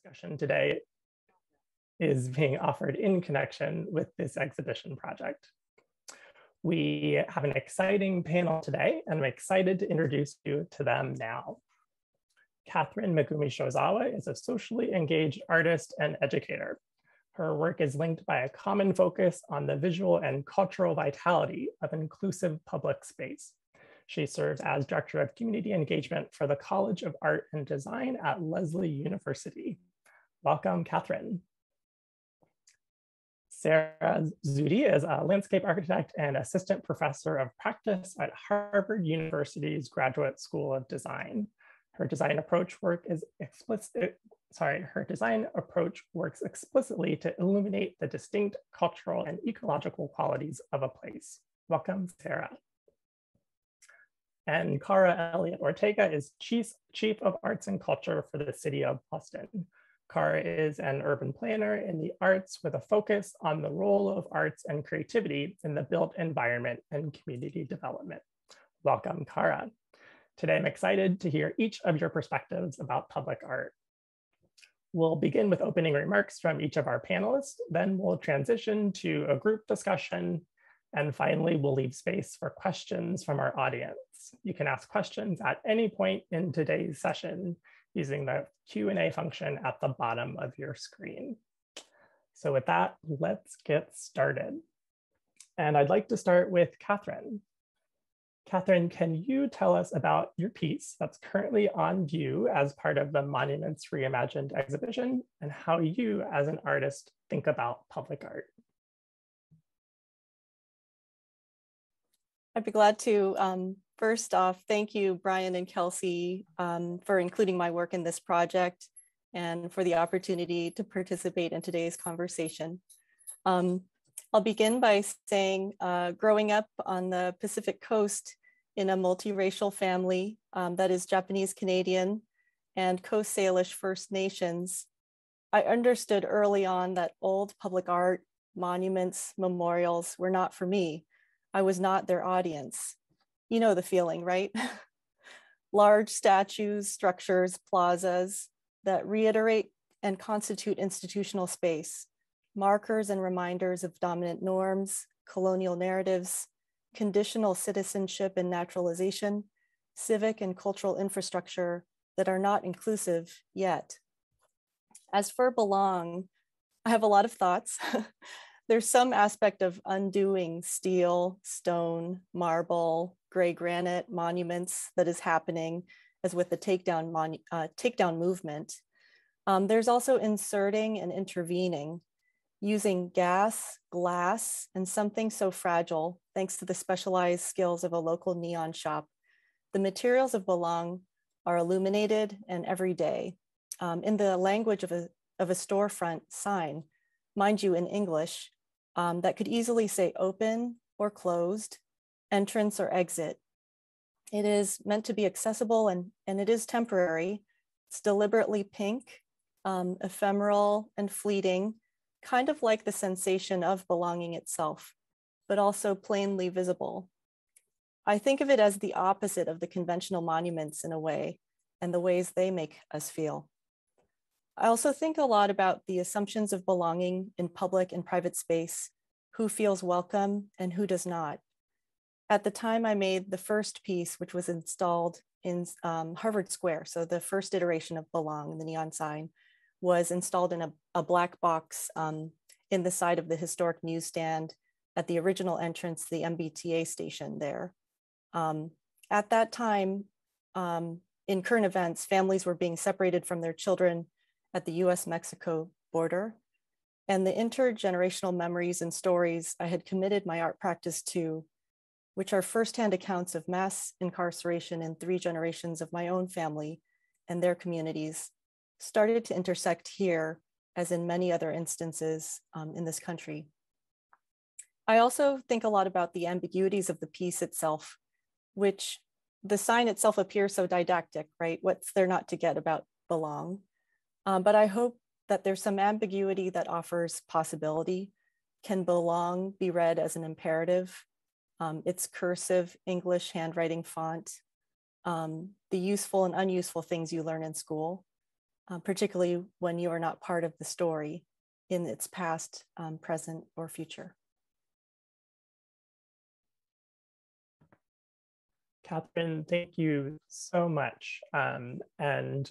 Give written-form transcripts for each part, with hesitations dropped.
discussion today is being offered in connection with this exhibition project. We have an exciting panel today, and I'm excited to introduce you to them now. Katherine Megumi Shozawa is a socially engaged artist and educator. Her work is linked by a common focus on the visual and cultural vitality of inclusive public space. She serves as Director of Community Engagement for the College of Art and Design at Lesley University. Welcome, Katherine. Sara Zewde is a landscape architect and assistant professor of practice at Harvard University's Graduate School of Design. Her design approach works explicitly to illuminate the distinct cultural and ecological qualities of a place. Welcome, Sara. And Cara Elliott-Ortega is Chief of Arts and Culture for the City of Boston. Cara is an urban planner in the arts with a focus on the role of arts and creativity in the built environment and community development. Welcome, Cara. Today, I'm excited to hear each of your perspectives about public art. We'll begin with opening remarks from each of our panelists, then we'll transition to a group discussion, and finally, we'll leave space for questions from our audience. You can ask questions at any point in today's session using the Q&A function at the bottom of your screen. So with that, let's get started. And I'd like to start with Katherine. Katherine, can you tell us about your piece that's currently on view as part of the Monuments Reimagined exhibition and how you as an artist think about public art? I'd be glad to. First off, thank you, Brian and Kelsey, for including my work in this project and for the opportunity to participate in today's conversation. I'll begin by saying, growing up on the Pacific Coast in a multiracial family that is Japanese Canadian and Coast Salish First Nations, I understood early on that old public art, monuments, memorials were not for me. I was not their audience. You know the feeling, right? Large statues, structures, plazas that reiterate and constitute institutional space, markers and reminders of dominant norms, colonial narratives, conditional citizenship and naturalization, civic and cultural infrastructure that are not inclusive yet. As for belong, I have a lot of thoughts. There's some aspect of undoing steel, stone, marble, gray granite monuments that is happening as with the takedown movement. There's also inserting and intervening, using gas, glass, and something so fragile, thanks to the specialized skills of a local neon shop. The materials of belong are illuminated and everyday. In the language of a storefront sign, mind you in English, that could easily say open or closed, entrance or exit. It is meant to be accessible and it is temporary. It's deliberately pink, ephemeral and fleeting, kind of like the sensation of belonging itself, but also plainly visible. I think of it as the opposite of the conventional monuments in a way, and the ways they make us feel. I also think a lot about the assumptions of belonging in public and private space, who feels welcome and who does not. At the time I made the first piece, which was installed in Harvard Square, so the first iteration of Belong, the neon sign, was installed in a black box in the side of the historic newsstand at the original entrance, the MBTA station there. At that time, in current events, families were being separated from their children at the US-Mexico border. And the intergenerational memories and stories I had committed my art practice to, which are firsthand accounts of mass incarceration in 3 generations of my own family and their communities, started to intersect here, as in many other instances in this country. I also think a lot about the ambiguities of the piece itself, which the sign itself appears so didactic, right? What's there not to get about belong? But I hope that there's some ambiguity that offers possibility. Can belong be read as an imperative? It's cursive English handwriting font, the useful and unuseful things you learn in school. particularly when you are not part of the story in its past, present, or future. Katherine, thank you so much. And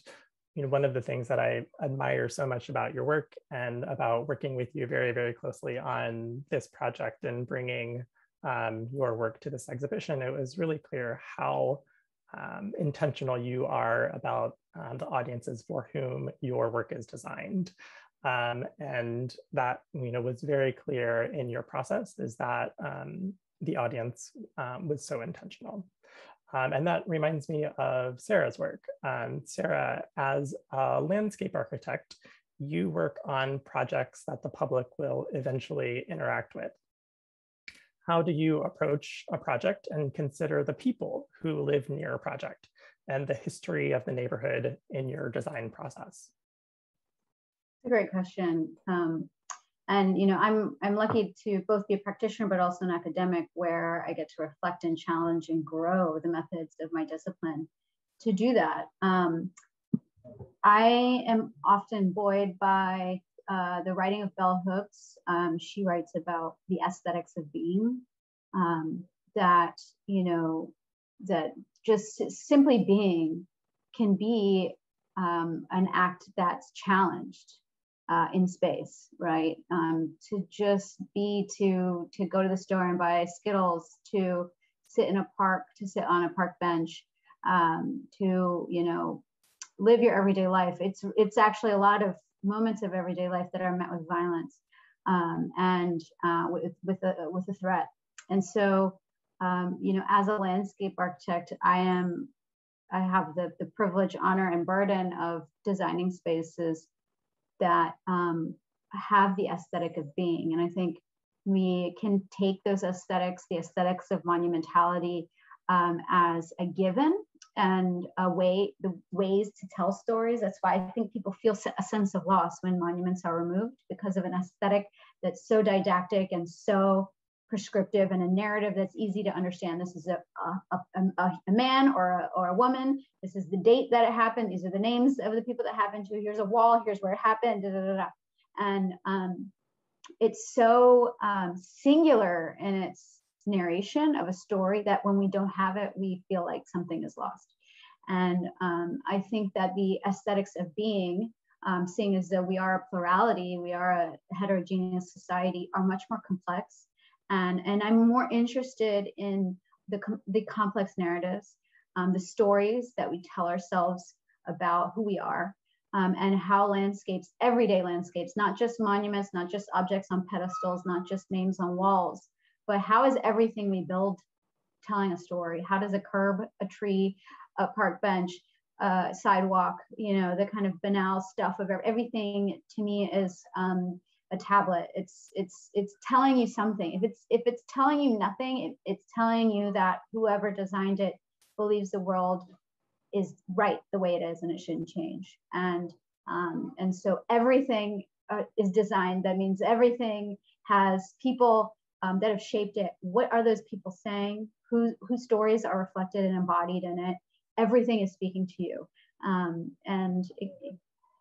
one of the things that I admire so much about your work and about working with you very, very closely on this project and bringing your work to this exhibition, it was really clear how intentional you are about the audiences for whom your work is designed. And that was very clear in your process, is that the audience was so intentional. And that reminds me of Sara's work. Sara, as a landscape architect, you work on projects that the public will eventually interact with. How do you approach a project and consider the people who live near a project and the history of the neighborhood in your design process? It's a great question. And I'm lucky to both be a practitioner, but also an academic, where I get to reflect and challenge and grow the methods of my discipline. To do that, I am often buoyed by the writing of Bell Hooks. She writes about the aesthetics of being, that just simply being can be an act that's challenged in space, right? To just be, to go to the store and buy Skittles, to sit in a park, to sit on a park bench, to live your everyday life. It's actually a lot of moments of everyday life that are met with violence and with a threat. And so, as a landscape architect, I have the privilege, honor, and burden of designing spaces that have the aesthetic of being. And I think we can take those aesthetics, the aesthetics of monumentality, as a given and the ways to tell stories. That's why I think people feel a sense of loss when monuments are removed, because of an aesthetic that's so didactic and so prescriptive, and a narrative that's easy to understand. This is a man or a woman. This is the date that it happened. These are the names of the people that happened to. Here's a wall. Here's where it happened. Da, da, da, da. And it's so singular in its narration of a story that when we don't have it, we feel like something is lost. And I think that the aesthetics of being, seeing as though we are a plurality, we are a heterogeneous society, are much more complex. And I'm more interested in the complex narratives, the stories that we tell ourselves about who we are, and how landscapes, everyday landscapes, not just monuments, not just objects on pedestals, not just names on walls, but how is everything we build telling a story? How does a curb, a tree, a park bench, sidewalk, the kind of banal stuff of everything, to me, is a tablet. It's telling you something. If it's telling you nothing, it's telling you that whoever designed it believes the world is right the way it is and it shouldn't change. And so everything is designed. That means everything has people that have shaped it. What are those people saying? Whose stories are reflected and embodied in it? Everything is speaking to you. And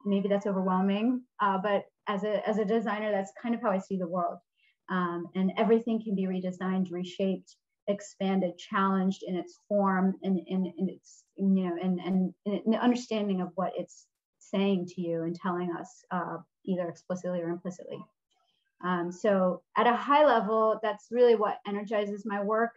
maybe that's overwhelming, but as a designer, that's kind of how I see the world. And everything can be redesigned, reshaped, expanded, challenged in its form, and in its and the understanding of what it's saying to you and telling us, either explicitly or implicitly. So at a high level, that's really what energizes my work,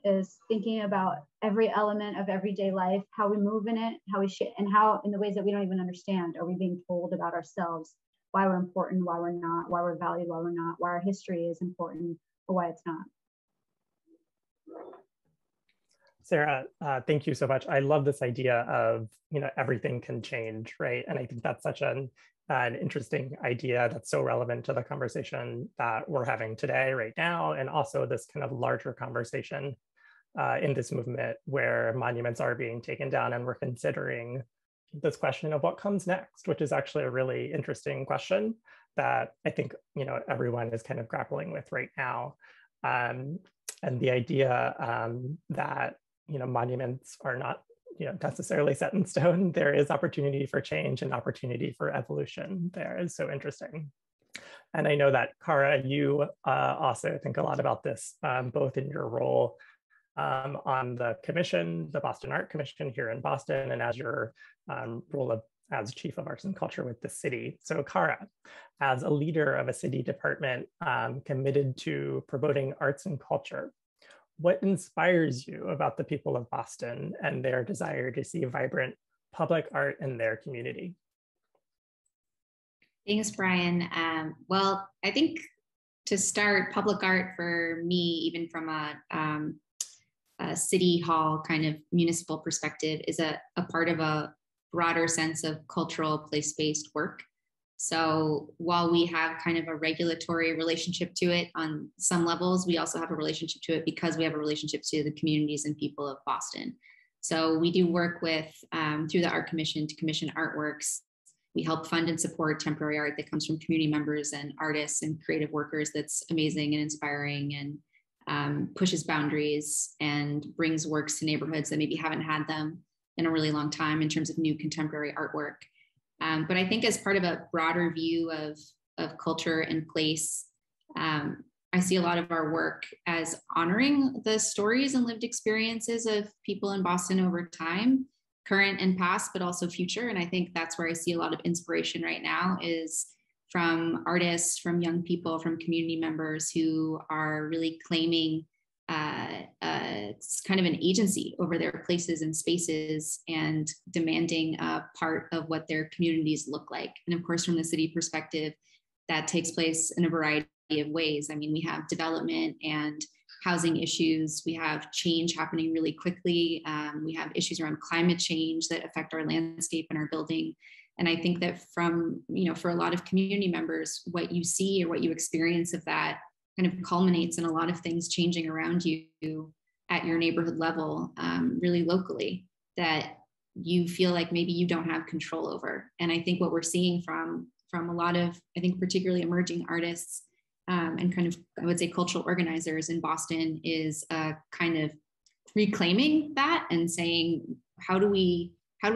is thinking about every element of everyday life, how we move in it, how we and how, in the ways that we don't even understand, are we being told about ourselves, why we're important, why we're not, why we're valued, why we're not, why our history is important, or why it's not. Sara, thank you so much. I love this idea of, everything can change, right? And I think that's such an interesting idea that's so relevant to the conversation that we're having today, right now, and also this kind of larger conversation in this movement where monuments are being taken down, and we're considering this question of what comes next, which is actually a really interesting question that I think everyone is kind of grappling with right now. And the idea that monuments are not necessarily set in stone. There is opportunity for change and opportunity for evolution there. Is so interesting. And I know that, Kara, you also think a lot about this, both in your role on the commission, the Boston Art Commission here in Boston, and as your role as Chief of Arts and Culture with the city. So Kara, as a leader of a city department committed to promoting arts and culture, what inspires you about the people of Boston and their desire to see vibrant public art in their community? Thanks, Brian. Well, I think to start, public art for me, even from a city hall kind of municipal perspective, is a part of a broader sense of cultural place-based work. So while we have kind of a regulatory relationship to it on some levels, we also have a relationship to it because we have a relationship to the communities and people of Boston. So we do work with, through the Art Commission, to commission artworks. We help fund and support temporary art that comes from community members and artists and creative workers that's amazing and inspiring and pushes boundaries and brings works to neighborhoods that maybe haven't had them in a really long time in terms of new contemporary artwork. But I think as part of a broader view of culture and place, I see a lot of our work as honoring the stories and lived experiences of people in Boston over time, current and past, but also future. And I think that's where I see a lot of inspiration right now, is from artists, from young people, from community members who are really claiming kind of an agency over their places and spaces and demanding a part of what their communities look like. And of course, from the city perspective, that takes place in a variety of ways. I mean, we have development and housing issues. We have change happening really quickly. We have issues around climate change that affect our landscape and our building. And I think that from, for a lot of community members, what you see or what you experience of that kind of culminates in a lot of things changing around you at your neighborhood level, really locally, that you feel like maybe you don't have control over. And I think what we're seeing from a lot of, I think, particularly emerging artists and kind of, I would say, cultural organizers in Boston is kind of reclaiming that and saying, how do we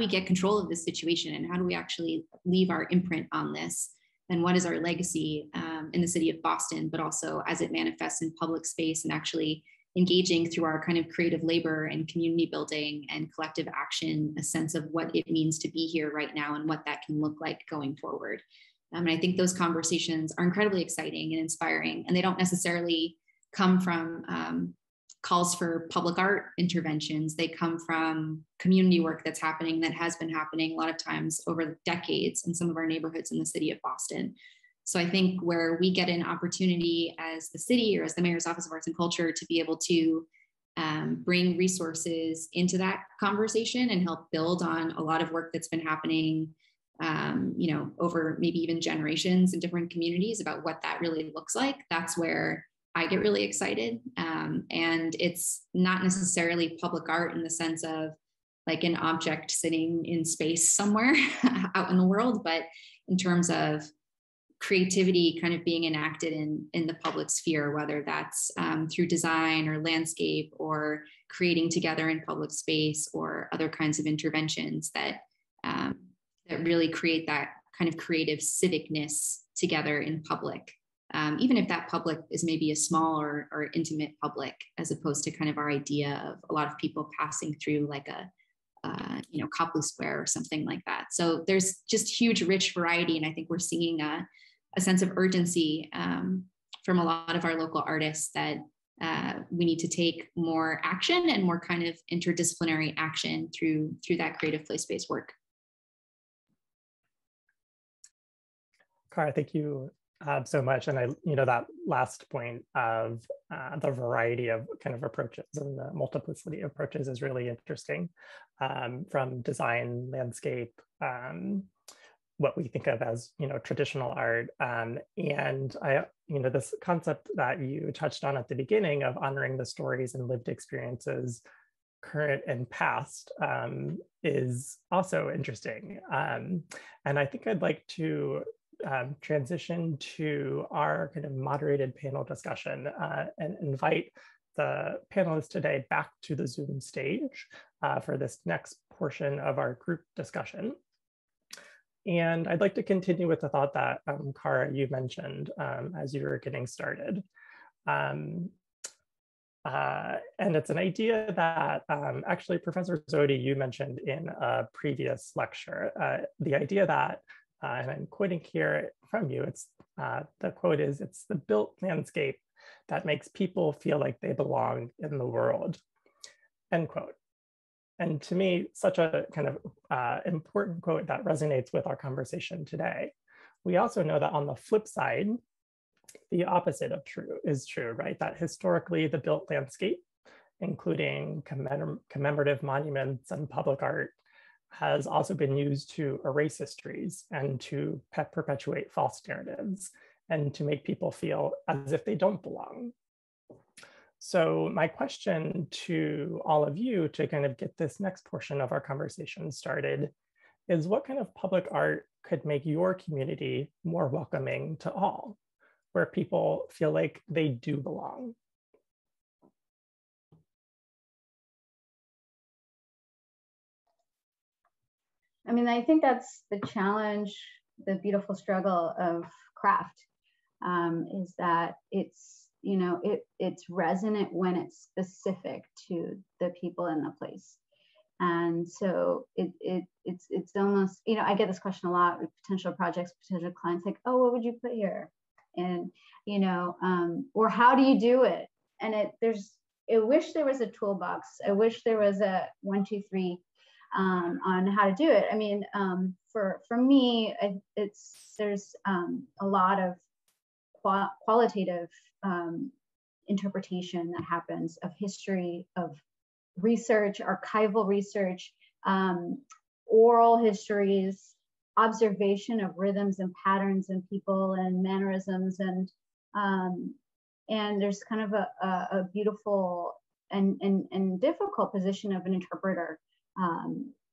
get control of this situation, and how do we actually leave our imprint on this? And what is our legacy in the city of Boston, but also as it manifests in public space, and actually engaging through our kind of creative labor and community building and collective action, a sense of what it means to be here right now and what that can look like going forward. And I think those conversations are incredibly exciting and inspiring, and they don't necessarily come from calls for public art interventions. They come from community work that's happening, that has been happening a lot of times over decades in some of our neighborhoods in the city of Boston. So I think where we get an opportunity as the city or as the Mayor's Office of Arts and Culture to be able to bring resources into that conversation and help build on a lot of work that's been happening over maybe even generations in different communities about what that really looks like, that's where I get really excited. And it's not necessarily public art in the sense of like an object sitting in space somewhere out in the world, but in terms of creativity kind of being enacted in the public sphere, whether that's through design or landscape or creating together in public space or other kinds of interventions that really create that kind of creative civicness together in public. Even if that public is maybe a small or intimate public, as opposed to kind of our idea of a lot of people passing through like a Copley Square or something like that. So there's just huge, rich variety. And I think we're seeing a sense of urgency from a lot of our local artists that we need to take more action and more kind of interdisciplinary action through that creative place-based work. Kara, thank you so much. And that last point of the variety of kind of approaches and the multiplicity of approaches is really interesting, from design, landscape, what we think of as traditional art, and this concept that you touched on at the beginning of honoring the stories and lived experiences, current and past, is also interesting. And I think I'd like to transition to our kind of moderated panel discussion and invite the panelists today back to the Zoom stage for this next portion of our group discussion. And I'd like to continue with the thought that Kara, you mentioned as you were getting started. And it's an idea that actually Professor Zewde, you mentioned in a previous lecture, the idea that, and I'm quoting here from you, it's the quote is, "It's the built landscape that makes people feel like they belong in the world," end quote. And to me, such a kind of important quote that resonates with our conversation today. We also know that on the flip side, the opposite of is true, right? That historically the built landscape, including commemorative monuments and public art, has also been used to erase histories and to perpetuate false narratives and to make people feel as if they don't belong. So my question to all of you to kind of get this next portion of our conversation started is, what kind of public art could make your community more welcoming to all, where people feel like they do belong? I mean, I think that's the challenge, the beautiful struggle of craft, is that it's, you know, it's resonant when it's specific to the people in the place. And so it's almost, you know, I get this question a lot with potential projects, potential clients, like, oh, what would you put here? And, you know, or how do you do it? And I wish there was a toolbox. I wish there was a 1, 2, 3 on how to do it. I mean, for me, there's a lot of qualitative interpretation that happens of history, of research, archival research, oral histories, observation of rhythms and patterns in people and mannerisms, and there's kind of a beautiful and difficult position of an interpreter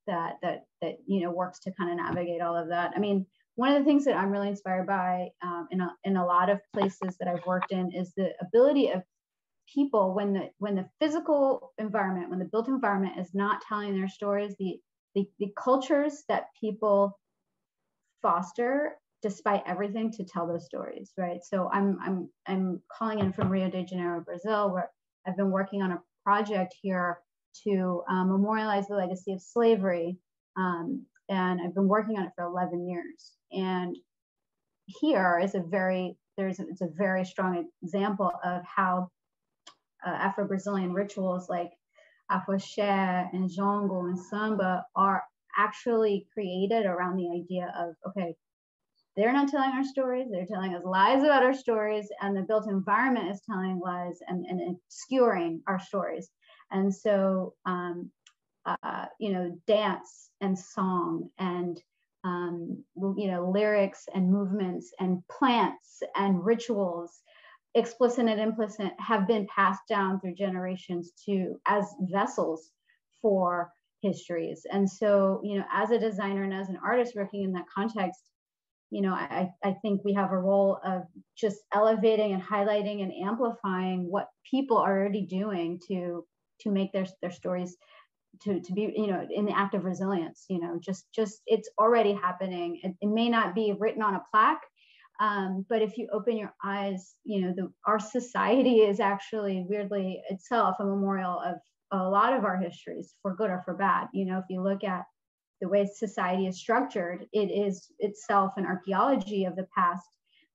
that you know works to kind of navigate all of that. I mean, one of the things that I'm really inspired by in a lot of places that I've worked in is the ability of people when the physical environment, when the built environment is not telling their stories, the cultures that people foster despite everything to tell those stories, right? So I'm calling in from Rio de Janeiro, Brazil, where I've been working on a project here to memorialize the legacy of slavery, and I've been working on it for 11 years. And here is it's a very strong example of how Afro-Brazilian rituals like afoxé and jongo and samba are actually created around the idea of, okay, they're not telling our stories, they're telling us lies about our stories, and the built environment is telling lies and obscuring our stories. And so, you know, dance and song and, you know, lyrics and movements and plants and rituals, explicit and implicit, have been passed down through generations as vessels for histories. And so, you know, as a designer and as an artist working in that context, you know, I think we have a role of just elevating and highlighting and amplifying what people are already doing to make their stories to be, you know, in the act of resilience. You know, just it's already happening. It may not be written on a plaque, but if you open your eyes, you know, our society is actually weirdly itself a memorial of a lot of our histories, for good or for bad. You know, if you look at the way society is structured, it is itself an archaeology of the past.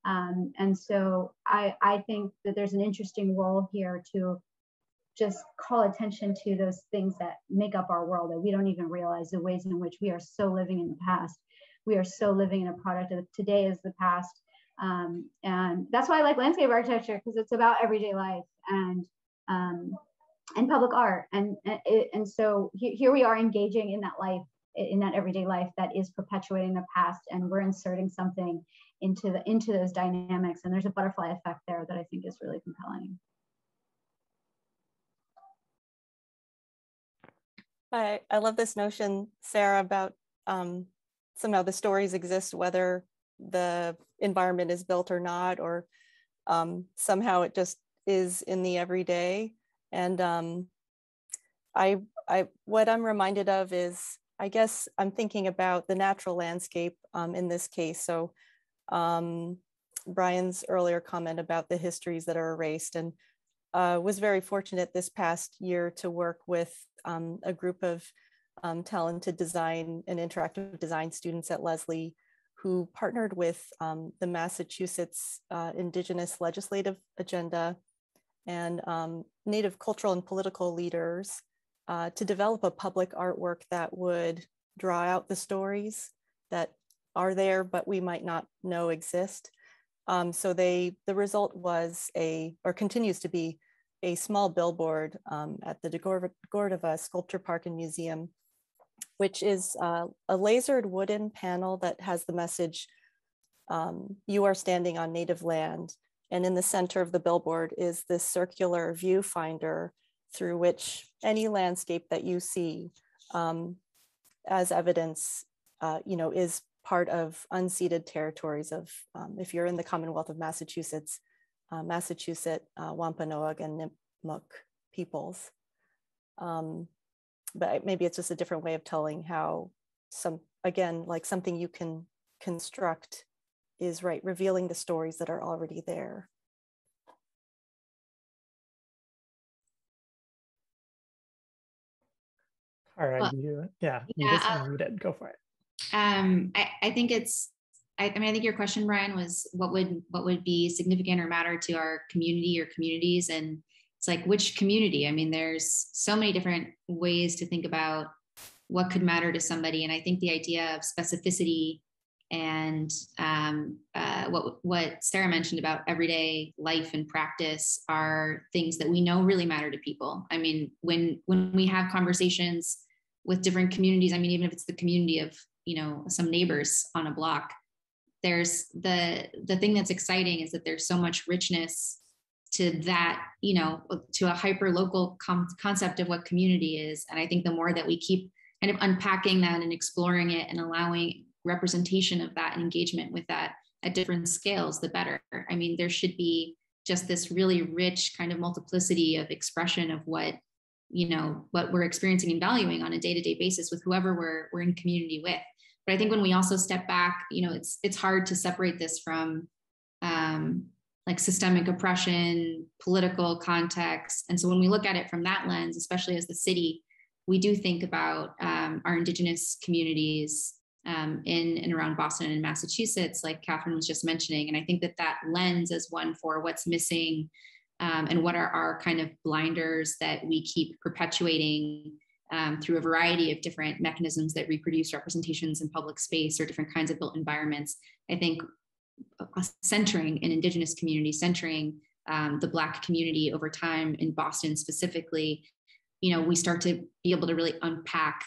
And so I think that there's an interesting role here to just call attention to those things that make up our world that we don't even realize, the ways in which we are so living in the past. We are so living in a product of today is the past. And that's why I like landscape architecture, because it's about everyday life and public art. And so here we are engaging in that life, in that everyday life that is perpetuating the past, and we're inserting something into those dynamics. And there's a butterfly effect there that I think is really compelling. I love this notion, Sarah, about somehow the stories exist whether the environment is built or not, or somehow it just is in the everyday. And what I'm reminded of is I guess I'm thinking about the natural landscape in this case. So Brian's earlier comment about the histories that are erased, and was very fortunate this past year to work with a group of talented design and interactive design students at Lesley who partnered with the Massachusetts Indigenous Legislative Agenda and Native cultural and political leaders to develop a public artwork that would draw out the stories that are there, but we might not know exist. So the result was or continues to be, a small billboard at the Degordova Sculpture Park and Museum, which is a lasered wooden panel that has the message, "You are standing on native land." And in the center of the billboard is this circular viewfinder through which any landscape that you see as evidence, is part of unceded territories of, if you're in the Commonwealth of Massachusetts, Wampanoag and Nipmuc peoples. But maybe it's just a different way of telling how something you can construct is revealing the stories that are already there. All right, you just unmuted, go for it. I think I think your question, Brian, was what would be significant or matter to our community or communities, and it's like, which community? I mean, there's so many different ways to think about what could matter to somebody, and I think the idea of specificity and what Sarah mentioned about everyday life and practice are things that we know really matter to people. I mean, when we have conversations with different communities, I mean, even if it's the community of some neighbors on a block, there's the thing that's exciting is that there's so much richness to that, to a hyper local concept of what community is. And I think the more that we keep kind of unpacking that and exploring it and allowing representation of that and engagement with that at different scales, the better. I mean, there should be just this really rich kind of multiplicity of expression of what we're experiencing and valuing on a day-to-day basis with whoever we're in community with. But I think when we also step back, it's hard to separate this from like systemic oppression, political context. And so when we look at it from that lens, especially as the city, we do think about our Indigenous communities in and around Boston and Massachusetts, like Katherine was just mentioning. And I think that lens is one for what's missing and what are our kind of blinders that we keep perpetuating through a variety of different mechanisms that reproduce representations in public space or different kinds of built environments. I think centering an Indigenous community, centering the Black community over time in Boston specifically, we start to be able to really unpack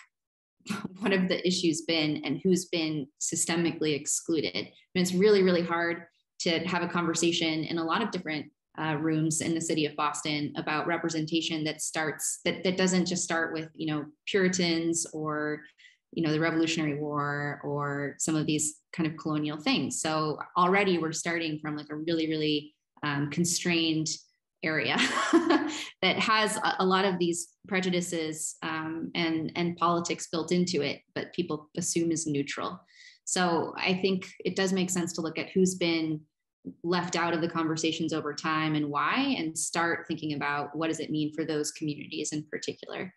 what have the issues been and who's been systemically excluded. And it's really, really hard to have a conversation in a lot of different rooms in the city of Boston about representation that doesn't just start with, Puritans or, the Revolutionary War or some of these kind of colonial things. So already we're starting from like a really, really constrained area that has a lot of these prejudices and politics built into it, but people assume is neutral. So I think it does make sense to look at who's been left out of the conversations over time and why, and start thinking about what does it mean for those communities in particular.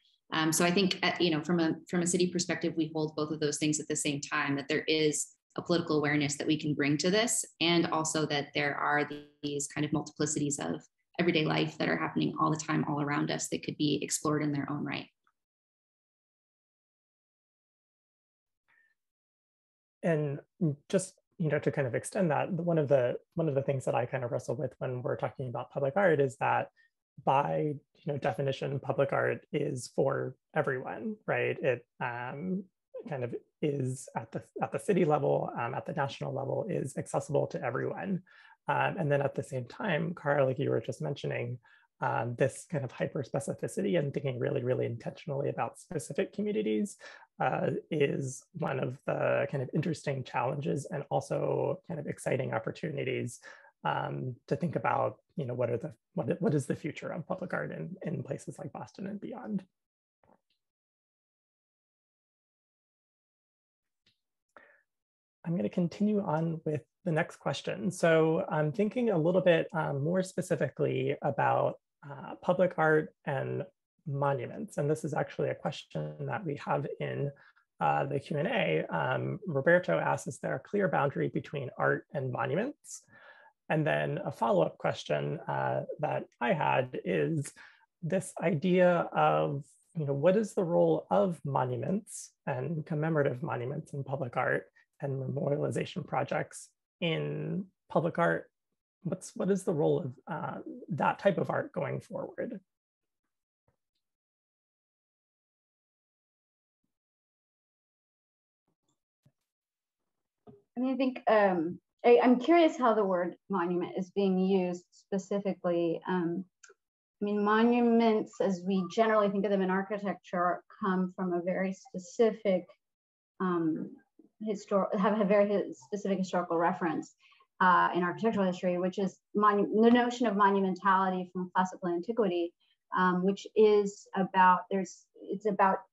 So I think, from a city perspective, we hold both of those things at the same time, that there is a political awareness that we can bring to this, and also that there are these kind of multiplicities of everyday life that are happening all the time, all around us, that could be explored in their own right. And just, to kind of extend that, one of the things that I kind of wrestle with when we're talking about public art is that by definition, public art is for everyone, right? It kind of is at the city level, at the national level, is accessible to everyone. And then at the same time, Cara, like you were just mentioning, this kind of hyper specificity and thinking really, really intentionally about specific communities is one of the kind of interesting challenges and also kind of exciting opportunities to think about, what is the future of public art in places like Boston and beyond. I'm going to continue on with the next question. So I'm thinking a little bit more specifically about public art and monuments. And this is actually a question that we have in the Q&A. Roberto asks, is there a clear boundary between art and monuments? And then a follow-up question that I had is this idea of, what is the role of monuments and commemorative monuments in public art and memorialization projects in public art? What is the role of that type of art going forward? I mean, I think I'm curious how the word monument is being used specifically. I mean, monuments, as we generally think of them in architecture, come from a very specific have a very specific historical reference in architectural history, which is the notion of monumentality from classical antiquity, which is about it's about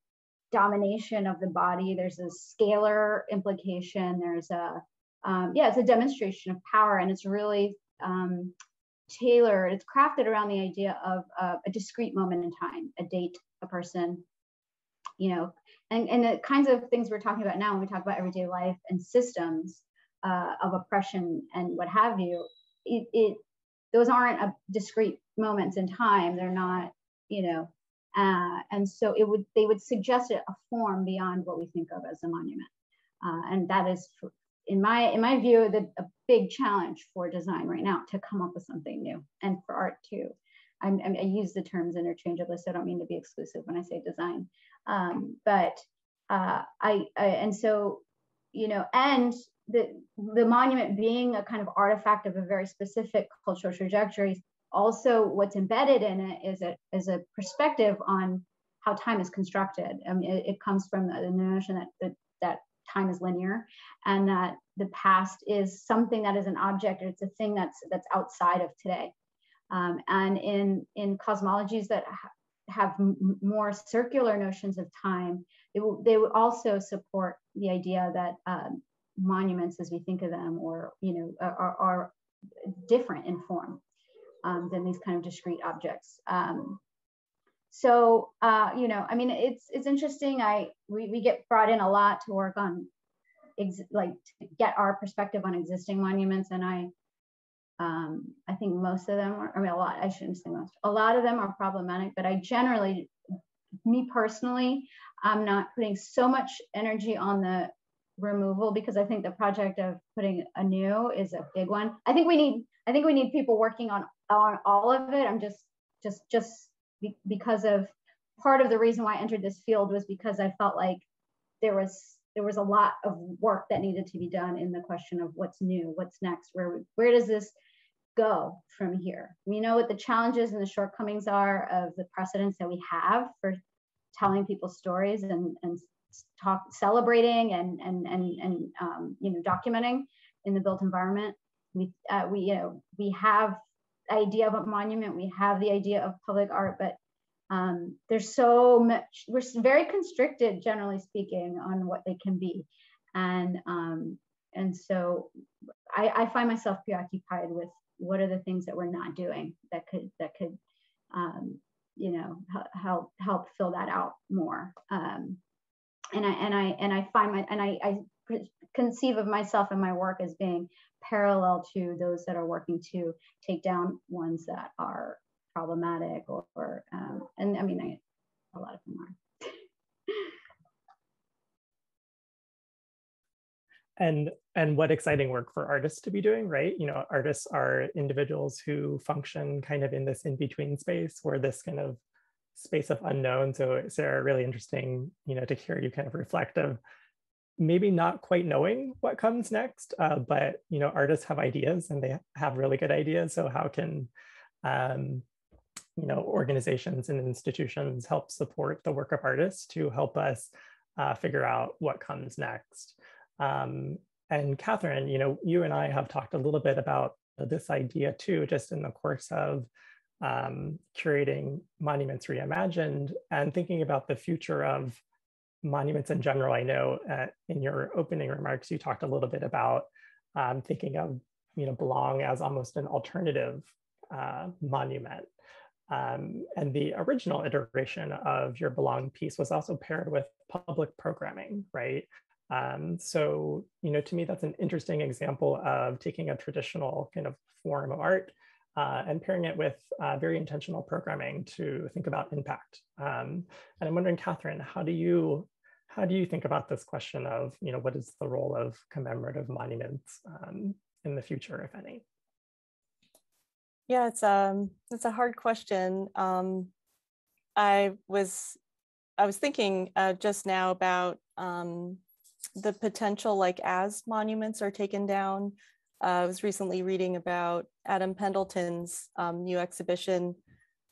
domination of the body. There's a scalar implication. There's a it's a demonstration of power, and it's really tailored. It's crafted around the idea of a discrete moment in time, a date, a person, and the kinds of things we're talking about now when we talk about everyday life and systems of oppression and what have you. Those aren't discrete moments in time. They're not, and so they would suggest a form beyond what we think of as a monument, and that is, in my view, a big challenge for design right now, to come up with something new, and for art too. I use the terms interchangeably, so I don't mean to be exclusive when I say design, and the monument being a kind of artifact of a very specific cultural trajectory. Also, what's embedded in it is a perspective on how time is constructed. I mean, it comes from the notion that time is linear, and that the past is something that is an object. It's a thing that's outside of today. And in cosmologies that have more circular notions of time, they would also support the idea that monuments, as we think of them, or are different in form than these kind of discrete objects. I mean, it's interesting. We get brought in a lot to work on to get our perspective on existing monuments, and I think most of them are, I mean, I shouldn't say most, a lot of them are problematic, but me personally, I'm not putting so much energy on the removal, because I think the project of putting a new is a big one. I think we need people working on all of it. I'm just because of part of the reason why I entered this field was because I felt like there was a lot of work that needed to be done in the question of what's new, what's next, where does this go from here? We know what the challenges and the shortcomings are of the precedents that we have for telling people's stories and celebrating and documenting in the built environment. We have the idea of a monument, we have the idea of public art, but there's so much, we're very constricted, generally speaking, on what they can be. And so I find myself preoccupied with what are the things that we're not doing that could help fill that out more. I conceive of myself and my work as being parallel to those that are working to take down ones that are problematic, and I mean, a lot of them are. And what exciting work for artists to be doing, right? Artists are individuals who function kind of in this in-between space, or this kind of space of unknown. So Sarah, really interesting, to hear you kind of reflect of maybe not quite knowing what comes next, but artists have ideas, and they have really good ideas. So how can organizations and institutions help support the work of artists to help us figure out what comes next? And Katherine, you and I have talked a little bit about this idea too, just in the course of curating Monuments Reimagined and thinking about the future of monuments in general. I know in your opening remarks, you talked a little bit about thinking of Belong as almost an alternative monument. And the original iteration of your Belong piece was also paired with public programming, right? So, to me, that's an interesting example of taking a traditional kind of form of art and pairing it with very intentional programming to think about impact. And I'm wondering, Katherine, how do you think about this question of, what is the role of commemorative monuments in the future, if any? Yeah, it's a hard question. I was thinking just now about the potential, like, as monuments are taken down. I was recently reading about Adam Pendleton's new exhibition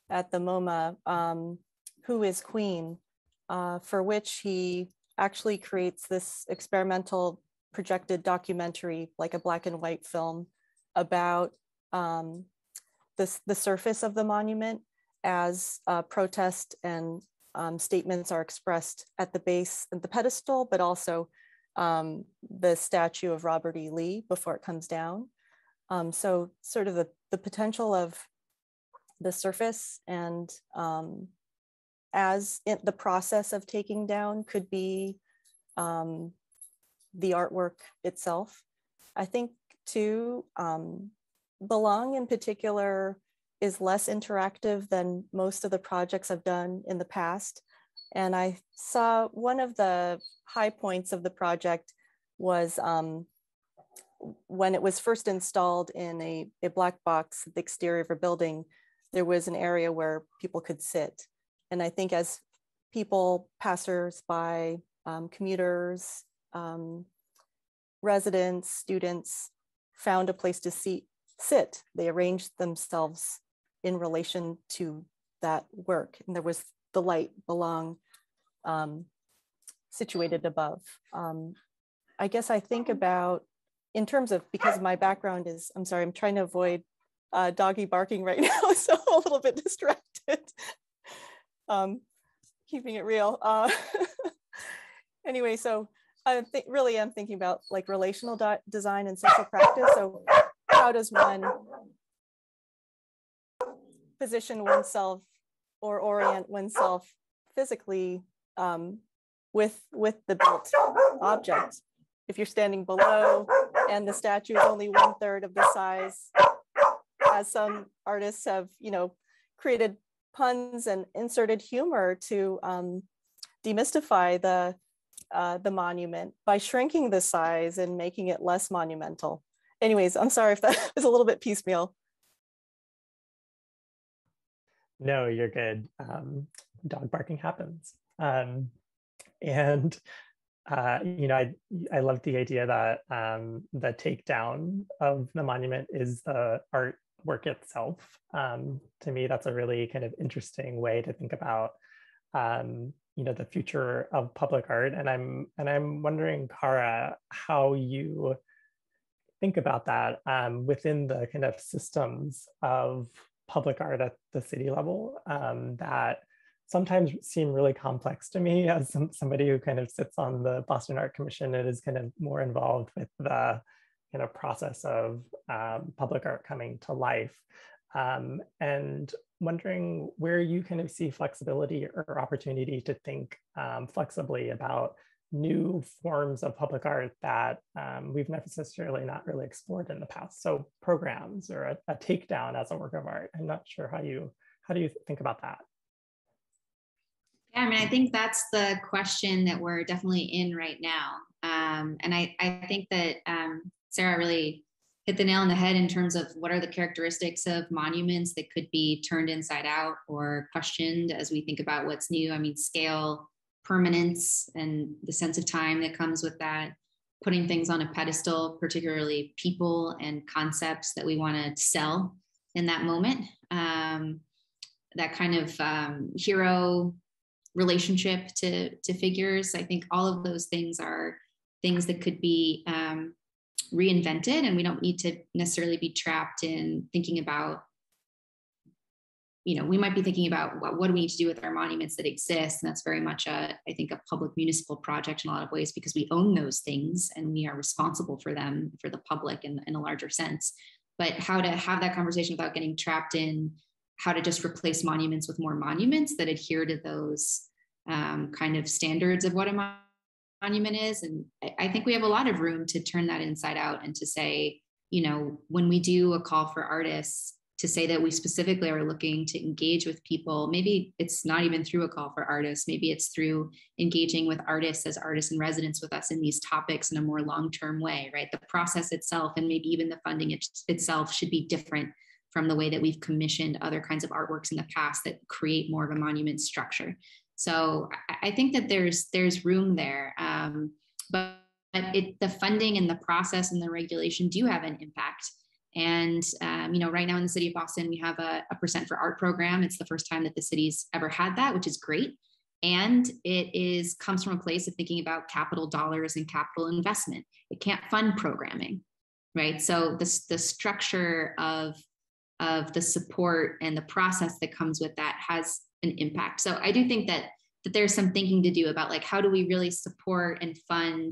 at the MoMA, Who is Queen, for which he actually creates this experimental projected documentary, like a black and white film, about the surface of the monument as protest and statements are expressed at the base and the pedestal, but also the statue of Robert E. Lee before it comes down. So sort of the potential of the surface and as the process of taking down could be the artwork itself. I think too, Belong in particular is less interactive than most of the projects I've done in the past. And I saw one of the high points of the project was when it was first installed in a black box at the exterior of a building, there was an area where people could sit. And I think as people, passers-by, commuters, residents, students found a place to sit, they arranged themselves in relation to that work. And there was the light Belong situated above. I guess I think about, in terms of, because my background is, I'm sorry, I'm trying to avoid doggy barking right now, so I'm a little bit distracted. Keeping it real. Anyway, so I really am thinking about like relational design and social practice. So how does one position oneself or orient oneself physically with the built object? If you're standing below and the statue is only 1/3 of the size, as some artists have, created puns and inserted humor to demystify the monument by shrinking the size and making it less monumental. Anyways, I'm sorry if that was a little bit piecemeal. No, you're good. Dog barking happens. I love the idea that the takedown of the monument is the artwork itself. To me, that's a really kind of interesting way to think about the future of public art. And I'm wondering, Kara, how you think about that within the kind of systems of public art at the city level that sometimes seem really complex to me as somebody who kind of sits on the Boston Art Commission and is kind of more involved with the kind of process of public art coming to life. And wondering where you kind of see flexibility or opportunity to think flexibly about new forms of public art that we've necessarily not really explored in the past. So programs or a takedown as a work of art. I'm not sure how do you think about that? Yeah, I mean, I think that's the question that we're definitely in right now. And I think that Sara really hit the nail on the head in terms of what are the characteristics of monuments that could be turned inside out or questioned as we think about what's new. I mean, scale, permanence, and the sense of time that comes with that, putting things on a pedestal, particularly people and concepts that we want to sell in that moment. That kind of hero relationship to figures. I think all of those things are things that could be reinvented, and we don't need to necessarily be trapped in thinking about we might be thinking about what do we need to do with our monuments that exist. And that's very much I think a public municipal project in a lot of ways, because we own those things and we are responsible for them, for the public in a larger sense. But how to have that conversation without getting trapped in how to just replace monuments with more monuments that adhere to those kind of standards of what a monument is. And I think we have a lot of room to turn that inside out and to say, when we do a call for artists, to say that we specifically are looking to engage with people. Maybe it's not even through a call for artists. Maybe it's through engaging with artists as artists in residence with us in these topics in a more long-term way, right? The process itself and maybe even the funding itself should be different from the way that we've commissioned other kinds of artworks in the past that create more of a monument structure. So I think that there's room there, but the funding and the process and the regulation do have an impact. And, right now in the city of Boston, we have a Percent for Art program. It's the first time that the city's ever had that, which is great. And it comes from a place of thinking about capital dollars and capital investment. It can't fund programming, right? So the structure of the support and the process that comes with that has an impact. So I do think that there's some thinking to do about, like, how do we really support and fund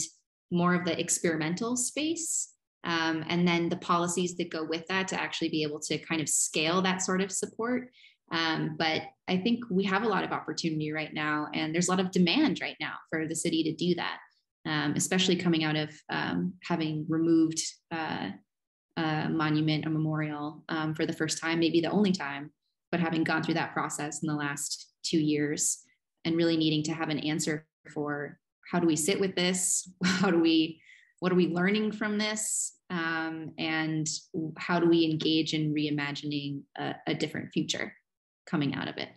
more of the experimental space? And then the policies that go with that to actually be able to kind of scale that sort of support. But I think we have a lot of opportunity right now, and there's a lot of demand right now for the city to do that, especially coming out of having removed a monument, a memorial for the first time, maybe the only time, but having gone through that process in the last 2 years and really needing to have an answer for how do we sit with this? What are we learning from this? And how do we engage in reimagining a different future coming out of it?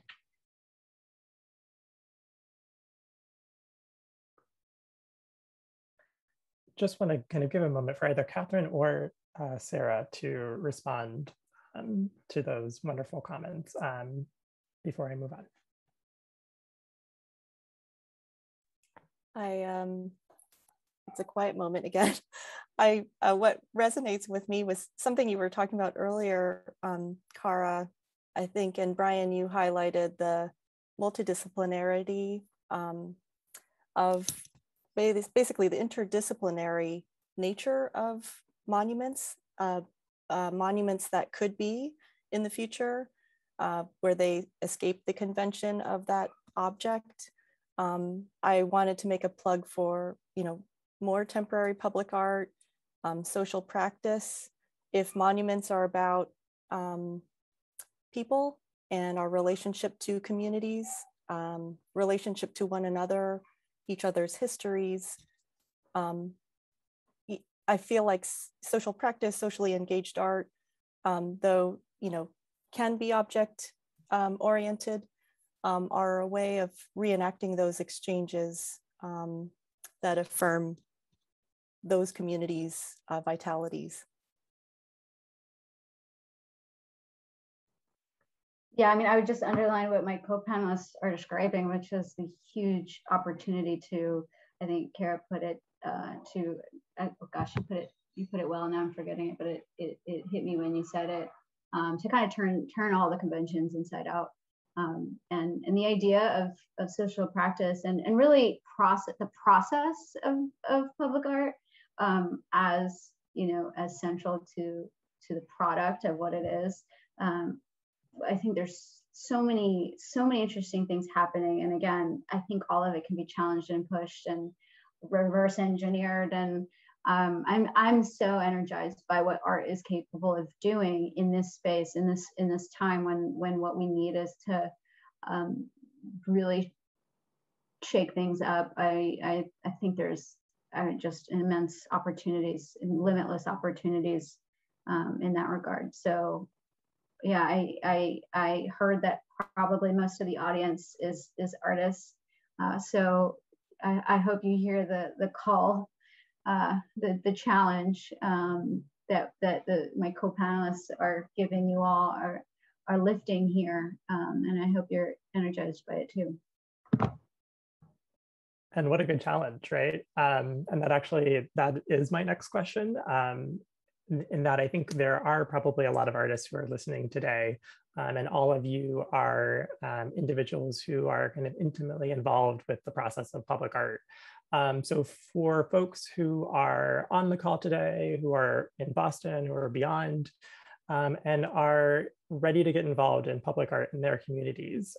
Just want to kind of give a moment for either Katherine or Sara to respond to those wonderful comments before I move on. It's a quiet moment again. What resonates with me was something you were talking about earlier, Cara, I think, and Brian, you highlighted the multidisciplinarity of basically the interdisciplinary nature of monuments, monuments that could be in the future, where they escape the convention of that object. I wanted to make a plug for, more temporary public art, social practice. If monuments are about people and our relationship to communities, relationship to one another, each other's histories, I feel like social practice, socially engaged art, though, can be object oriented, are a way of reenacting those exchanges that affirm those communities' vitalities. Yeah, I mean, I would just underline what my co-panelists are describing, which is the huge opportunity to, I think Cara put it, oh gosh, you put it well, now I'm forgetting it, but it hit me when you said it, to kind of turn all the conventions inside out. And the idea of social practice and really the process of public art as central to the product of what it is. I think there's so many interesting things happening, and again, I think all of it can be challenged and pushed and reverse engineered, and I'm so energized by what art is capable of doing in this space, in this time when what we need is to really shake things up. I think there's just immense opportunities and limitless opportunities in that regard. So yeah, I heard that probably most of the audience is artists. So I hope you hear the call, the challenge that my co-panelists are giving you all, are lifting here, and I hope you're energized by it too. And what a good challenge, right? And that is my next question. in that I think there are probably a lot of artists who are listening today, and all of you are individuals who are kind of intimately involved with the process of public art. So for folks who are on the call today, who are in Boston or beyond, and are ready to get involved in public art in their communities,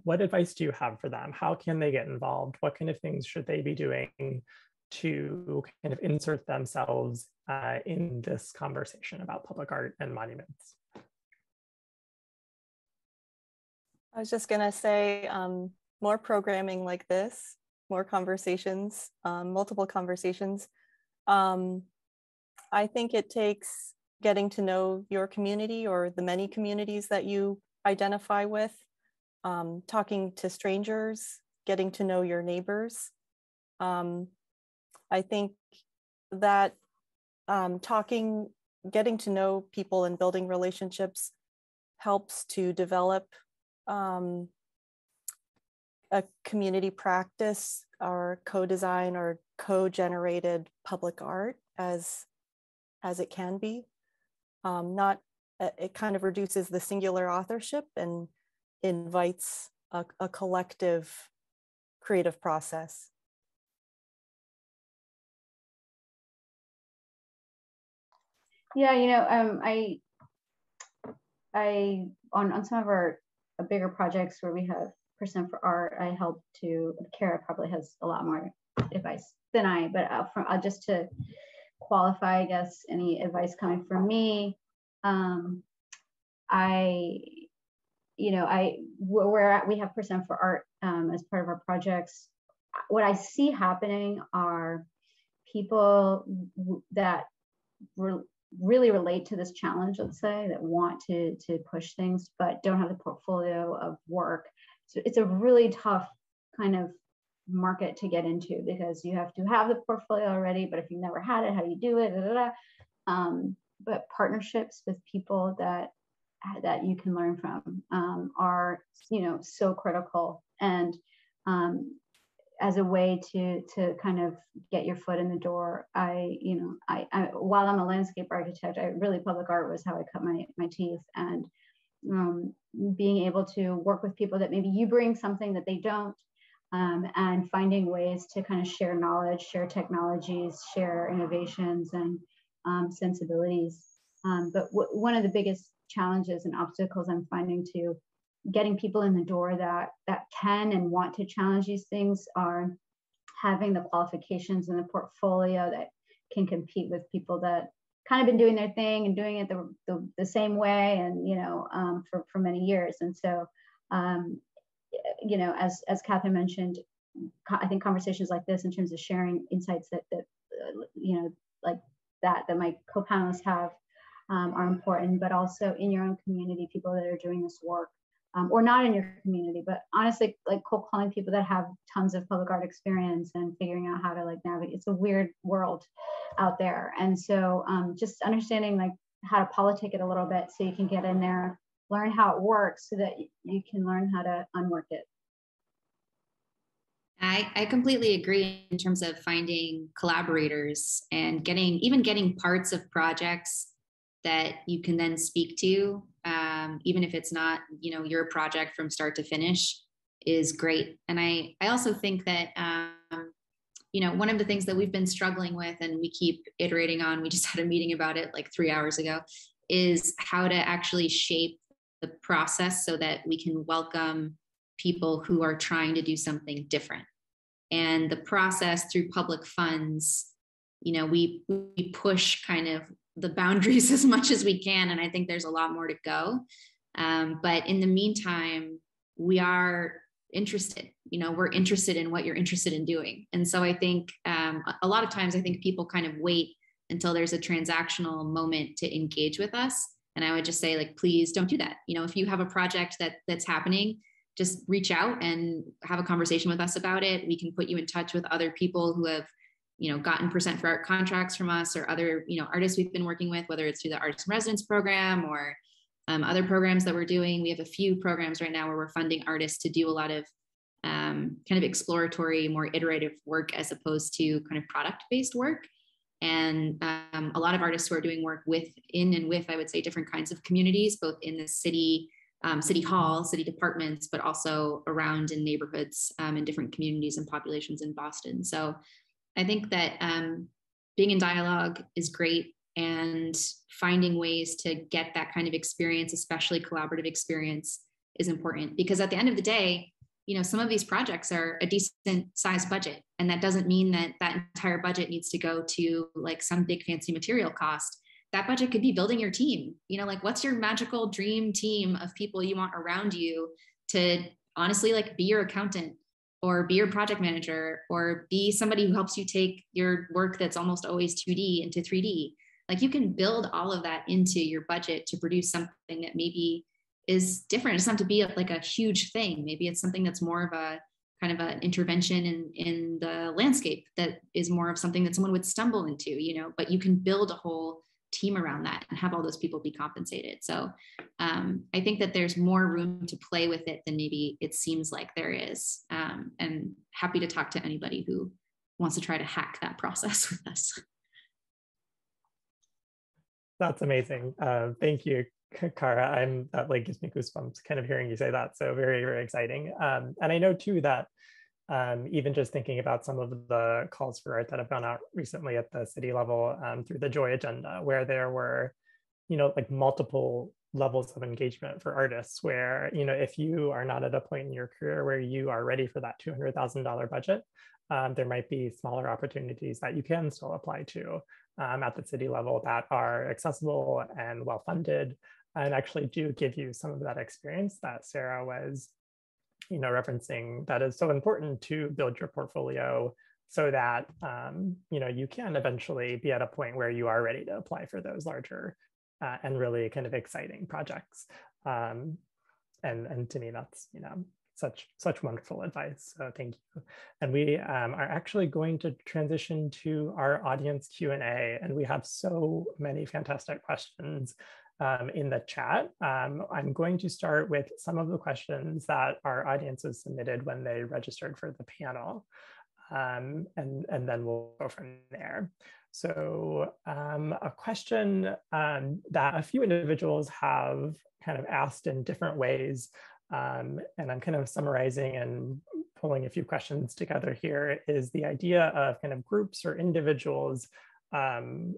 what advice do you have for them? How can they get involved? What kind of things should they be doing to kind of insert themselves in this conversation about public art and monuments? I was just gonna say more programming like this, more conversations, multiple conversations. I think it takes getting to know your community or the many communities that you identify with, talking to strangers, getting to know your neighbors. I think that getting to know people and building relationships helps to develop a community practice or co-design or co-generated public art as it can be. It kind of reduces the singular authorship and invites a collective creative process. Yeah, you know, I on some of our bigger projects where we have Percent for Art, I help to, Kara probably has a lot more advice than I, but just to qualify, I guess, any advice coming from me, we have Percent for Art as part of our projects. What I see happening are people that really relate to this challenge, let's say, that want to push things, but don't have the portfolio of work. So it's a really tough kind of market to get into because you have to have the portfolio already, but if you've never had it, how do you do it? But partnerships with people that you can learn from are, so critical. And as a way to kind of get your foot in the door, I while I'm a landscape architect, public art was how I cut my teeth. And being able to work with people that maybe you bring something that they don't, and finding ways to kind of share knowledge, share technologies, share innovations and sensibilities. But one of the biggest challenges and obstacles I'm finding to getting people in the door that can and want to challenge these things are having the qualifications and the portfolio that can compete with people that kind of been doing their thing and doing it the same way and for many years. And so as Katherine mentioned, I think conversations like this in terms of sharing insights that my co-panelists have are important, but also in your own community, people that are doing this work, or not in your community, but honestly, like cold calling people that have tons of public art experience and figuring out how to navigate. It's a weird world out there. And so just understanding how to politic it a little bit so you can get in there, learn how it works so that you can learn how to unwork it. I completely agree in terms of finding collaborators and getting parts of projects that you can then speak to, even if it's not, your project from start to finish, is great. And I also think that, one of the things that we've been struggling with and we keep iterating on, we just had a meeting about it 3 hours ago, is how to actually shape the process so that we can welcome people who are trying to do something different. And the process through public funds, we push kind of the boundaries as much as we can. And I think there's a lot more to go. But in the meantime, we are interested, we're interested in what you're interested in doing. And so I think a lot of times, I think people kind of wait until there's a transactional moment to engage with us. And I would just say, please don't do that. If you have a project that's happening, just reach out and have a conversation with us about it. We can put you in touch with other people who have, gotten Percent for Art contracts from us, or other, artists we've been working with, whether it's through the Artist in Residence program or other programs that we're doing. We have a few programs right now where we're funding artists to do a lot of kind of exploratory, more iterative work as opposed to kind of product-based work. And a lot of artists who are doing work in and with, I would say, different kinds of communities, both in the city, city hall, city departments, but also around in neighborhoods in different communities and populations in Boston. So I think that being in dialogue is great, and finding ways to get that kind of experience, especially collaborative experience, is important, because at the end of the day, you know, some of these projects are a decent size budget, and that doesn't mean that that entire budget needs to go to like some big fancy material cost. That budget could be building your team. You know, like, what's your magical dream team of people you want around you to honestly like be your accountant, or be your project manager, or be somebody who helps you take your work that's almost always 2D into 3D. Like, you can build all of that into your budget to produce something that maybe is different. It doesn't have to be like a huge thing. Maybe it's something that's more of a kind of an intervention in the landscape, that is more of something that someone would stumble into, you know, but you can build a whole team around that and have all those people be compensated. So I think that there's more room to play with it than maybe it seems like there is. And happy to talk to anybody who wants to try to hack that process with us. That's amazing. Thank you, Kara. That like gives me goosebumps kind of hearing you say that. So very, very exciting. And I know too that even just thinking about some of the calls for art that have gone out recently at the city level through the Joy Agenda, where there were, you know, like multiple levels of engagement for artists, where, you know, if you are not at a point in your career where you are ready for that $200,000 budget, there might be smaller opportunities that you can still apply to at the city level that are accessible and well-funded, and actually do give you some of that experience that Sarah was, you know, referencing, that is so important to build your portfolio, so that, you know, you can eventually be at a point where you are ready to apply for those larger and really kind of exciting projects. And to me, that's, you know, such wonderful advice. So thank you. And we are actually going to transition to our audience Q&A, and we have so many fantastic questions in the chat. I'm going to start with some of the questions that our audiences submitted when they registered for the panel, and then we'll go from there. So a question that a few individuals have kind of asked in different ways, and I'm kind of summarizing and pulling a few questions together here, is the idea of kind of groups or individuals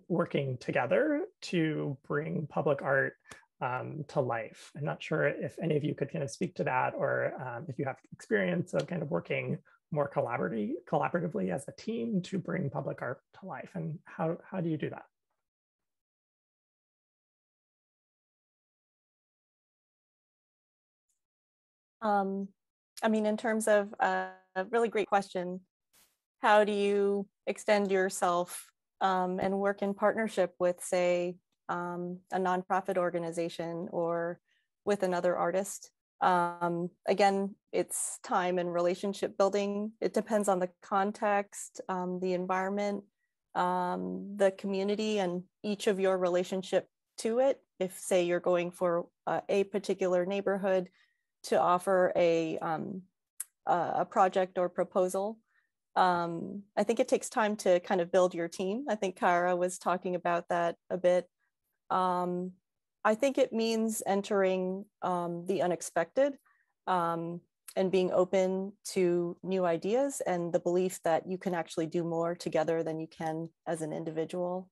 working together to bring public art to life. I'm not sure if any of you could kind of speak to that, or if you have experience of kind of working more collaboratively as a team to bring public art to life, and how do you do that? I mean, in terms of a really great question, how do you extend yourself and work in partnership with, say, a nonprofit organization or with another artist? Again, it's time and relationship building. It depends on the context, the environment, the community, and each of your relationship to it. If, say, you're going for a particular neighborhood to offer a project or proposal, I think it takes time to kind of build your team. I think Kara was talking about that a bit. I think it means entering the unexpected and being open to new ideas, and the belief that you can actually do more together than you can as an individual.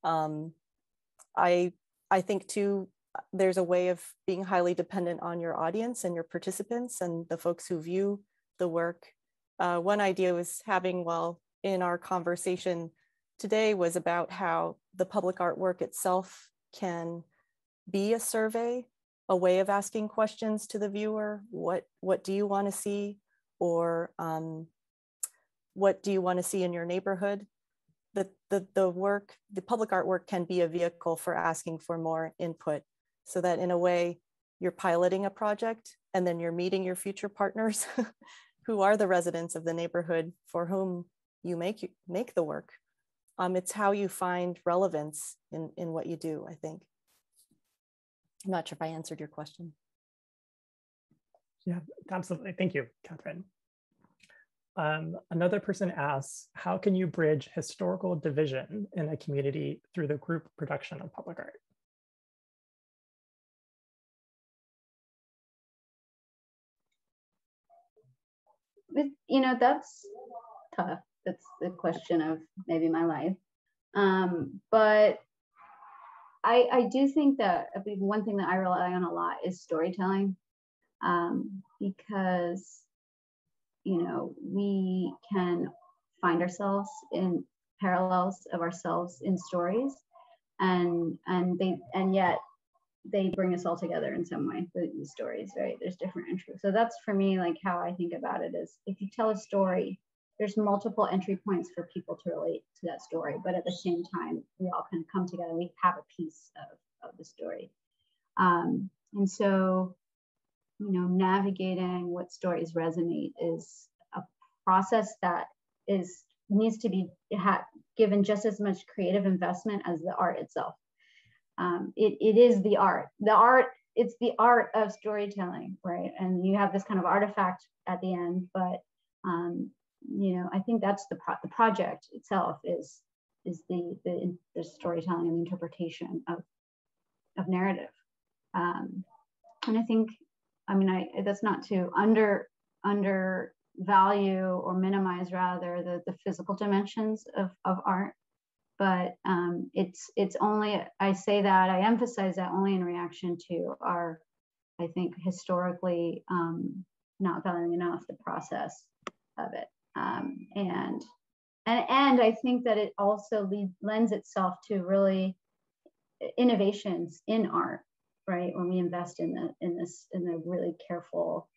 I think too, there's a way of being highly dependent on your audience and your participants and the folks who view the work. One idea was having, well, in our conversation today, was about how the public artwork itself can be a survey, a way of asking questions to the viewer. What do you want to see? Or what do you want to see in your neighborhood? The work, the public artwork can be a vehicle for asking for more input, so that in a way you're piloting a project and then you're meeting your future partners who are the residents of the neighborhood for whom you make the work. It's how you find relevance in what you do, I think. I'm not sure if I answered your question. Yeah, absolutely. Thank you, Katherine. Another person asks, how can you bridge historical division in a community through the group production of public art? You know, that's tough. That's the question of maybe my life. But I do think that one thing that I rely on a lot is storytelling, because, you know, we can find ourselves in parallels of ourselves in stories, and yet they bring us all together in some way, these stories, right? There's different entries. So that's, for me, like how I think about it is, if you tell a story, there's multiple entry points for people to relate to that story, but at the same time, we all can come together, we have a piece of the story. And so, you know, navigating what stories resonate is a process that needs to be given just as much creative investment as the art itself. It is the art. It's the art of storytelling, right? And you have this kind of artifact at the end, but you know, I think that's the project itself is the storytelling and the interpretation of narrative. And I think, I mean, that's not to undervalue or minimize, rather, the physical dimensions of art. But it's only, I say that, I emphasize that only in reaction to our, I think, historically not valuing enough the process of it. And I think that it also lends itself to really innovations in art, right? When we invest in the really careful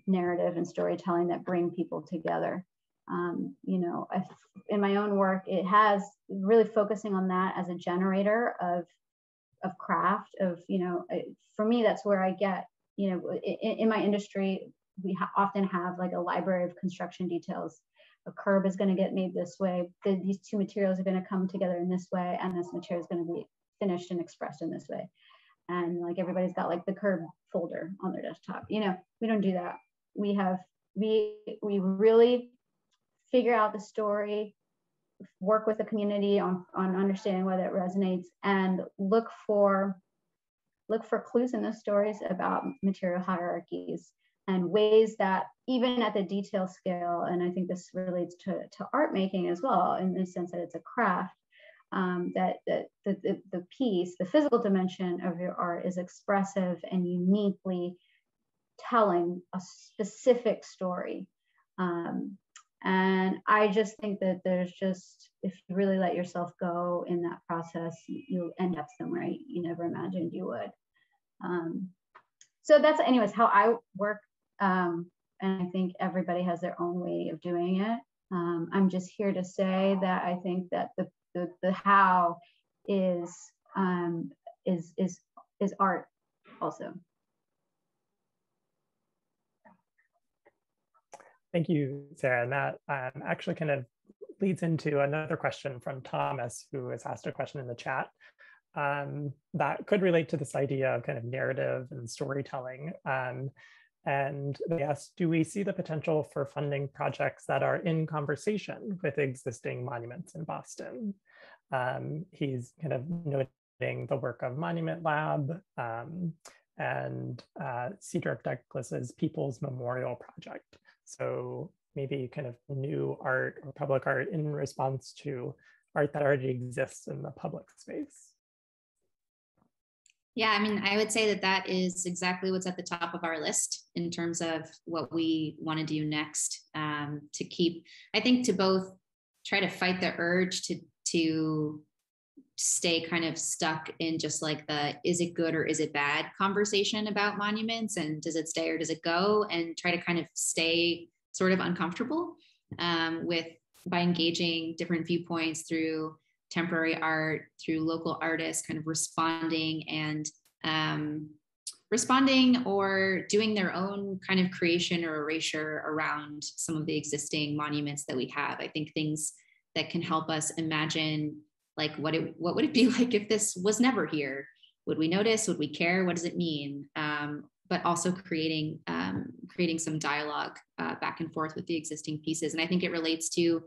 narrative and storytelling that bring people together. You know, in my own work, it has really focusing on that as a generator of craft, of, you know, for me, that's where I get, you know, in my industry, we often have like a library of construction details. A curb is going to get made this way. These two materials are going to come together in this way, and this material is going to be finished and expressed in this way. And like everybody's got like the curb folder on their desktop. You know, we don't do that. We really figure out the story, work with the community on understanding whether it resonates, and look for clues in those stories about material hierarchies and ways that, even at the detail scale, and I think this relates to art making as well, in the sense that it's a craft, that the piece, the physical dimension of your art is expressive and uniquely telling a specific story. And I just think that there's just, if you really let yourself go in that process, you'll end up somewhere you never imagined you would. So that's, anyways, how I work. And I think everybody has their own way of doing it. I'm just here to say that I think that the how is art also. Thank you, Sarah. And that actually kind of leads into another question from Thomas, who has asked a question in the chat that could relate to this idea of kind of narrative and storytelling. And they asked, do we see the potential for funding projects that are in conversation with existing monuments in Boston? He's kind of noting the work of Monument Lab and Cedric Douglas's People's Memorial Project. So maybe kind of new art or public art in response to art that already exists in the public space. Yeah, I mean, I would say that is exactly what's at the top of our list in terms of what we want to do next, to keep, I think, to both try to fight the urge to stay kind of stuck in just like the is it good or is it bad conversation about monuments, and does it stay or does it go, and try to kind of stay sort of uncomfortable by engaging different viewpoints through temporary art, through local artists kind of responding or doing their own kind of creation or erasure around some of the existing monuments that we have. I think things that can help us imagine, like, what would it be like if this was never here? Would we notice? Would we care? What does it mean? but also creating some dialogue back and forth with the existing pieces. And I think it relates to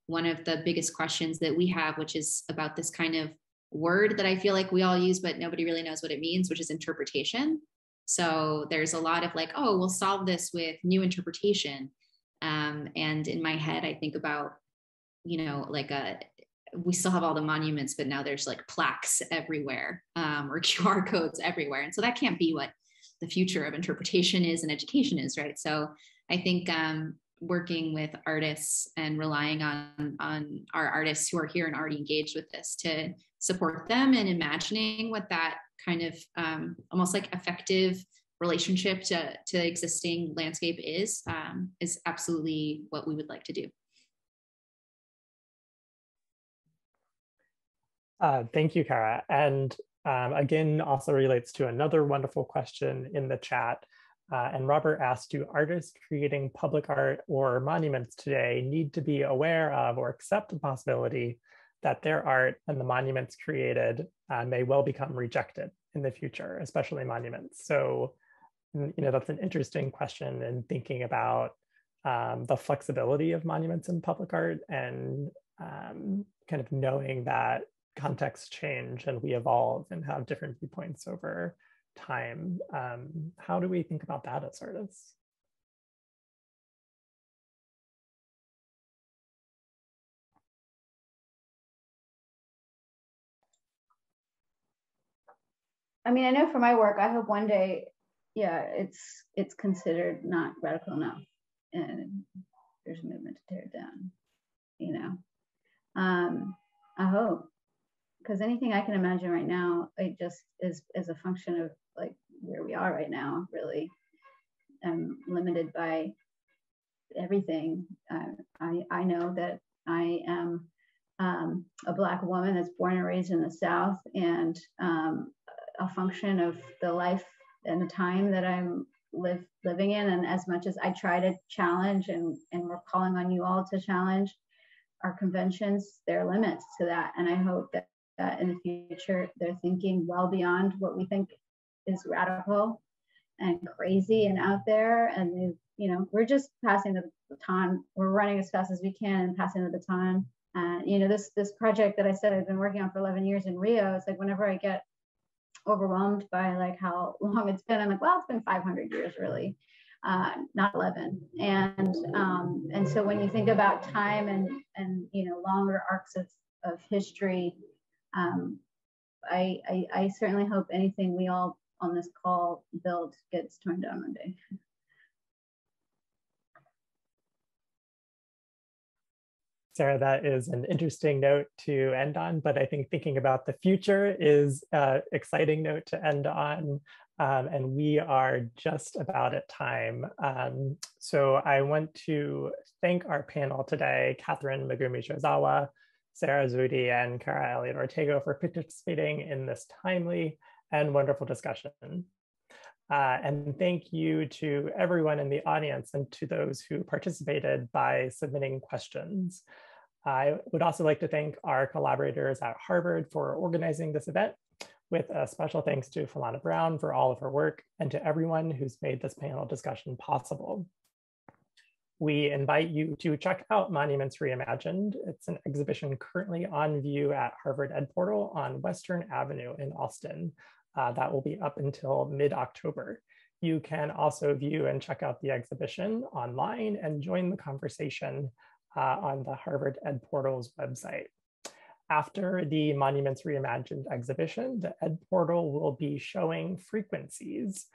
one of the biggest questions that we have, which is about this kind of word that I feel like we all use, but nobody really knows what it means, which is interpretation. So there's a lot of like, oh, we'll solve this with new interpretation. And in my head, I think about, like we still have all the monuments, but now there's like plaques everywhere, or QR codes everywhere. And so that can't be what the future of interpretation is and education is, right? So I think working with artists and relying on our artists who are here and already engaged with this to support them and imagining what that kind of almost like effective relationship to existing landscape is absolutely what we would like to do. Thank you, Kara. And again, also relates to another wonderful question in the chat. And Robert asked, do artists creating public art or monuments today need to be aware of or accept the possibility that their art and the monuments created may well become rejected in the future, especially monuments? So, that's an interesting question in thinking about the flexibility of monuments in public art and kind of knowing that contexts change and we evolve and have different viewpoints over time. How do we think about that as artists? I mean, I know for my work, I hope one day, it's considered not radical enough, and there's a movement to tear it down. I hope, because anything I can imagine right now, it just is a function of like where we are right now. Really, I'm limited by everything. I know that I am a Black woman that's born and raised in the South, and a function of the life and the time that I'm living in. And as much as I try to challenge, and we're calling on you all to challenge our conventions, there are limits to that. And I hope that in the future, they're thinking well beyond what we think is radical and crazy and out there. And we're just passing the baton. We're running as fast as we can and passing the baton. This project that I said I've been working on for 11 years in Rio, it's like whenever I get overwhelmed by like how long it's been, I'm like, well, it's been 500 years really, not 11. And so when you think about time and longer arcs of history, I certainly hope anything we all on this call build gets torn down one day. Sarah, that is an interesting note to end on, but I think thinking about the future is an exciting note to end on. And we are just about at time. So I want to thank our panel today, Katherine Megumi Shozawa, Sara Zewde, and Kara Elliott-Ortega for participating in this timely and wonderful discussion. And thank you to everyone in the audience and to those who participated by submitting questions. I would also like to thank our collaborators at Harvard for organizing this event, with a special thanks to Falana Brown for all of her work and to everyone who's made this panel discussion possible. We invite you to check out Monuments Reimagined. It's an exhibition currently on view at Harvard Ed Portal on Western Avenue in Austin. That will be up until mid-October. You can also view and check out the exhibition online and join the conversation on the Harvard Ed Portal's website. After the Monuments Reimagined exhibition, the Ed Portal will be showing Frequencies,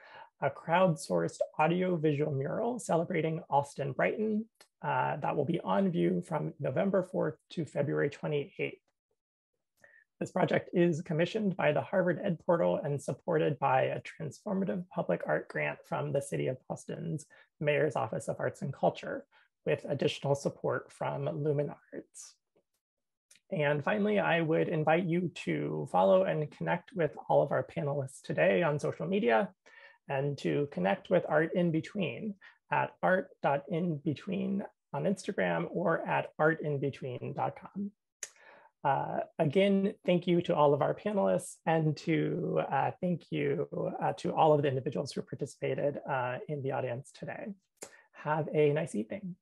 a crowdsourced audio-visual mural celebrating Austin Brighton that will be on view from November 4th to February 28th. This project is commissioned by the Harvard Ed Portal and supported by a transformative public art grant from the City of Austin's Mayor's Office of Arts and Culture, with additional support from Lumen Arts. And finally, I would invite you to follow and connect with all of our panelists today on social media, and to connect with Art in Between at art.inbetween on Instagram or at artinbetween.com. Again, thank you to all of our panelists, and thank you to all of the individuals who participated in the audience today. Have a nice evening.